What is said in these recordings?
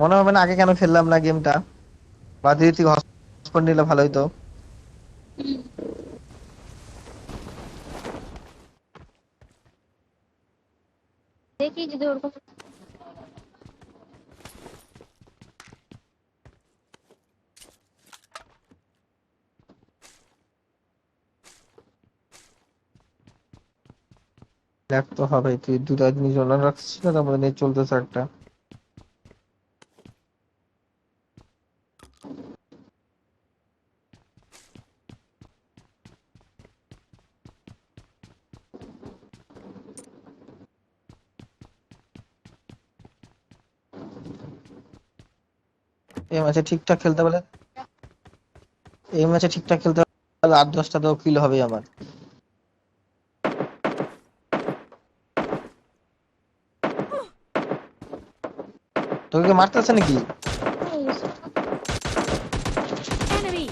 মনে হবে না আগে কেন খেললাম না গেমটা, বা যদি তুই হটস্পট নিলে ভালো হতো। দেখি যদি ওরকম দেখ তো হবে, তুই দুটা জিনিস অনলাইন রাখছিস না, তারপরে নেট চলতেছে একটা। এই ম্যাচে ঠিকঠাক খেলতে পারলে, এই ম্যাচে ঠিকঠাক খেলতে পারলে 8-10টা তো কিল হবে আমার। তোকে কি মারতেছে নাকি? Enemy!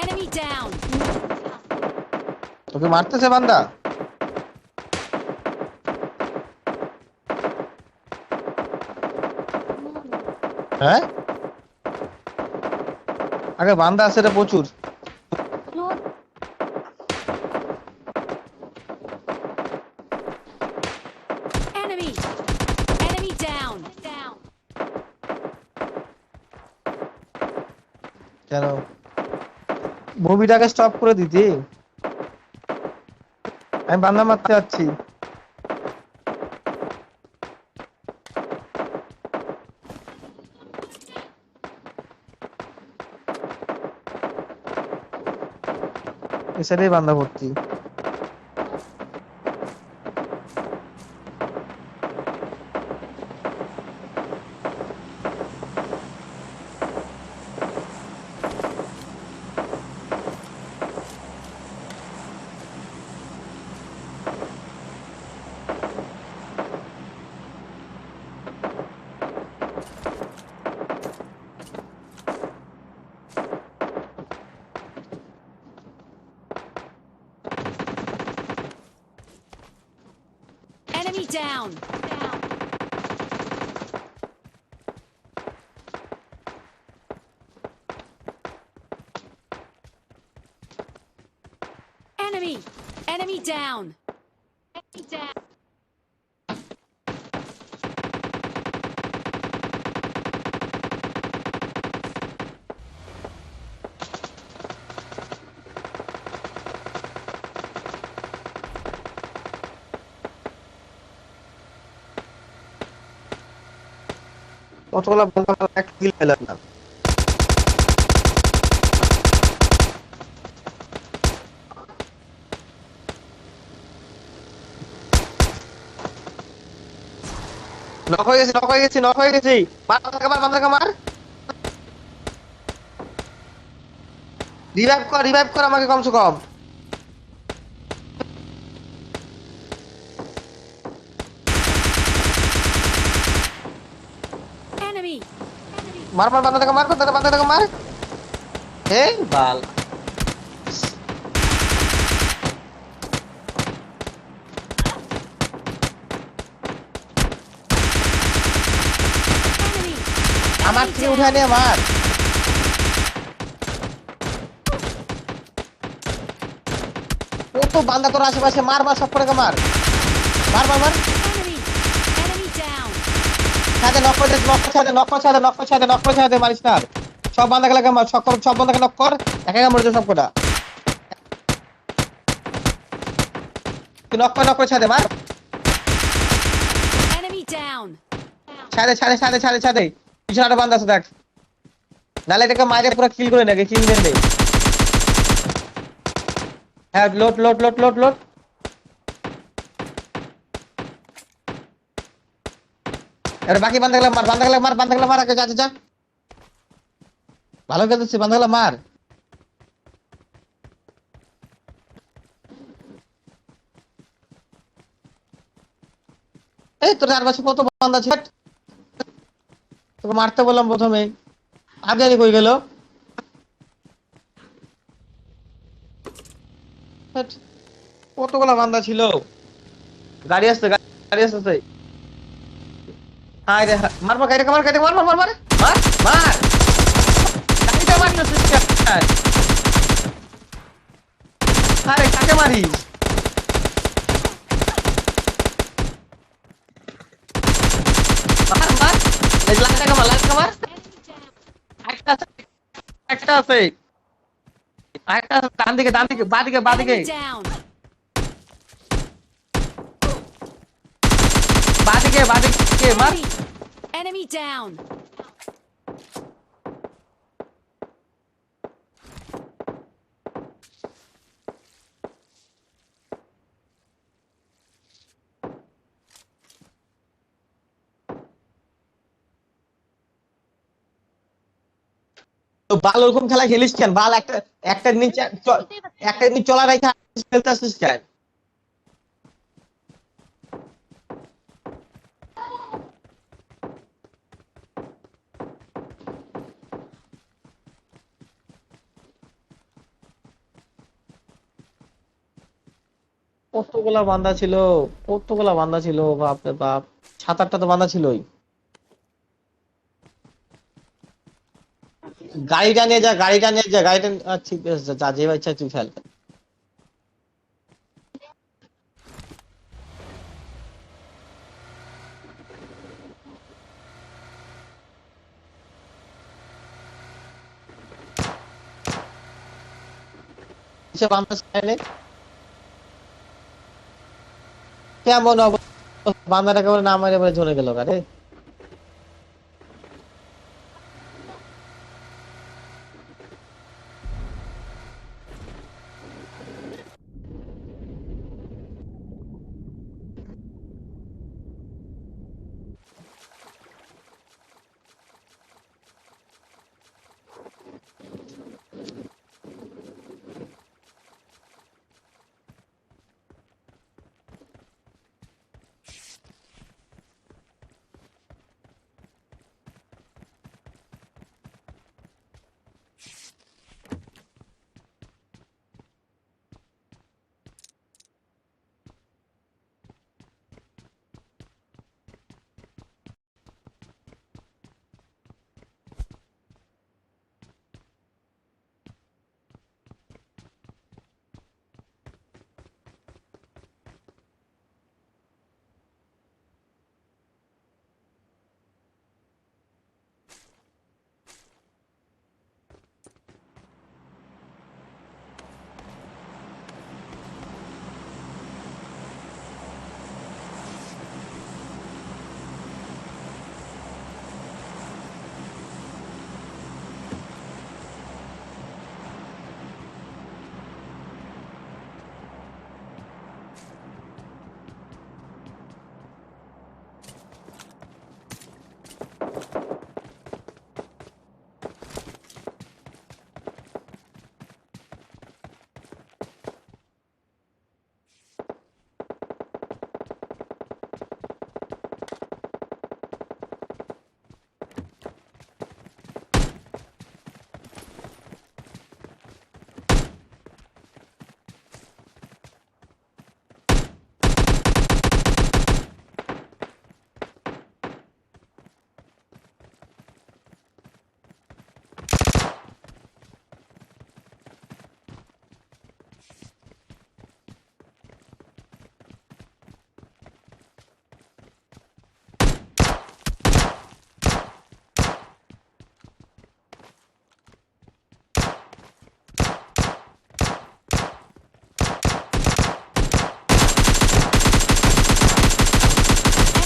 Enemy down! তোকে মারতেছে বান্দা? হ্যাঁ, আগে বান্দা আছে রে প্রচুর। Enemy! Enemy down! Down! কেন মুভিটাকে স্টপ করে দিতি? আমি বান্দা মারতে যাচ্ছি। এসেই বান্দা ভর্তি। Enemy down! Down! Enemy! Enemy down! Enemy down! কতগুলা বান্দা একটা কিল পেলাম না। নক হয়ে গেছি, নক হয়ে গেছি, নক হয়ে গেছি। মার বান্দাকে, মার বান্দাকে মার। রিভাইভ কর, রিভাইভ কর আমাকে কমসে কম। Enemy! মার মার বান্দাকে মার, বান্দাকে মার। এই বাল। Enemy! আমার Enemy থেকে উঠে down! নিয়ে মার। কত বান্দা তোর আশেপাশে, মার মার সব করে মার। মার মার মার। Enemy! Enemy down! ছাদে নক করে দে, নক করে ছাদে, নক করে ছাদে, নক করে ছাদে, নক করে ছাদে, মারিস না আর। সব বান্দাকে লাগা মার, সব বান্দাকে নক কর। একা একা মরে যা সব কটা। তুই নক করে ছাদে মার। Enemy down! ছাদে ছাদে ছাদে ছাদে ছাদে পিছনে একটা বান্দা আছে দেখ। নালে এটাকে মাইরে পুরো কিল করে নাকি, কিল দেন দে। হ্যাঁ, load load load load load. এবার বাকি বান্দাগুলো মার, বান্দাগুলো মার, বান্দাগুলো মার আগে, যা যা যা। ভালো খেলতেছি, বান্দাগুলো মার। এই তোর চারপাশে কত বান্দা আছে, তোকে মারতে বললাম প্রথমে, আগে আগে কই গেল। কতগুলা বান্দা ছিল। গাড়ি আসছে, গাড়ি আসতেছে। আরে মার মার গাড়িটাকে মার গাড়িটাকে মার মার মার মার মার মার গাড়িটা মারতেছিস কেন? আরে কাকে মারিস? মার মার এই লাইটটাকে মার লাইটটাকে মার। একটা আছে একটা আছে একটা আছে ডান দিকে বাদিকে Enemy down. বাদিকে মার। Enemy. Enemy down. তো বাল ওরকম খেলা খেলিস কেন? বাল একটা একটা নিচে একটা নিচে চলা রেখা খেলতে আসিস কেন? কতগুলা বান্দা ছিল বাপ রে বাপ। 7-8টা তো বান্দা ছিলই। গাড়িটা নিয়ে যা ঠিক আছে যা যে ইচ্ছা তুই ফেল। কিসে বান্দা চাইলে কেমন অবস্থা? বান্দাটাকে বলে না মারে বলে ঝরে গেল আরে।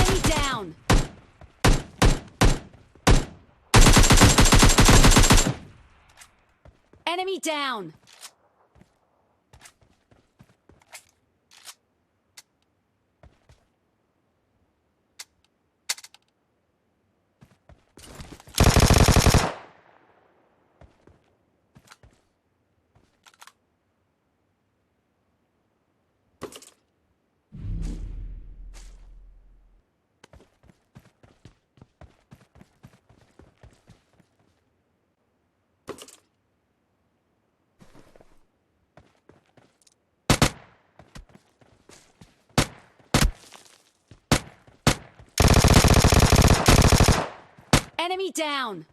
Enemy down. Enemy down. Enemy down.